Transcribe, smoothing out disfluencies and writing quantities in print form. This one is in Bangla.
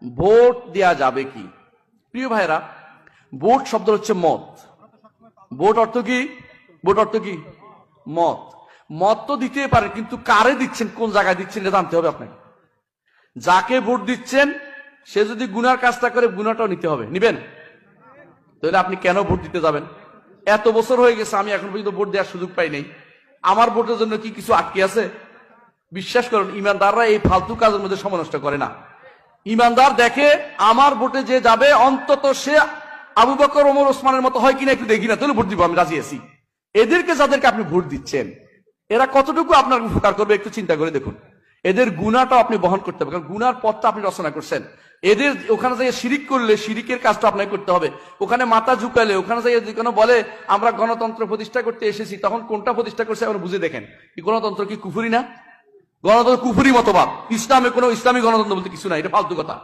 ভোট দেয়া যাবে কি? প্রিয় ভাইরা, ভোট শব্দ হচ্ছে মত। ভোট অর্থ কি? ভোট অর্থ কি? মত। মত তো দিতে পারে, কিন্তু কারে দিচ্ছেন, কোন জায়গায় দিচ্ছেন এটা জানতে হবে আপনাকে। যাকে ভোট দিচ্ছেন সে যদি গুনার কাজটা করে, গুনাটাও নিতে হবে। নিবেন? তাহলে আপনি কেন ভোট দিতে যাবেন? এত বছর হয়ে গেছে, আমি এখন পর্যন্ত ভোট দেওয়ার সুযোগ পাই নাই। আমার ভোটের জন্য কি কিছু আটকে আছে? বিশ্বাস করুন, ইমানদাররা এই ফালতু কাজের মধ্যে সময় নষ্ট করে না। ইমানদার দেখে আমার ভোটে যে যাবে অন্তত সে আবু বকর, ওমর, ওসমানের মতো হয় কিনা একটু দেখি না, তাহলে ভোট দিব, আমি রাজি আছি। এদেরকে যাদেরকে আপনি ভোট দিচ্ছেন, এরা কতটুকু আপনার উপকার করবে একটু চিন্তা করে দেখুন। এদের গুনাটাও আপনি বহন করতে হবে, কারণ গুনার পথটা আপনি রচনা করছেন। এদের ওখানে যাই শিরিক করলে শিরিকের কাজটা আপনাকে করতে হবে। ওখানে মাথা ঝুঁকালে, ওখানে যাই কোনো বলে আমরা গণতন্ত্র প্রতিষ্ঠা করতে এসেছি, তখন কোনটা প্রতিষ্ঠা করছে আমরা বুঝে দেখেন। কি গণতন্ত্র কি কুফরি না? গণতন্ত্র কুফরি মতবাদ। ইসলামে কোনো ইসলামী গণতন্ত্র বলতে কিছু না, এটা ফালতু কথা।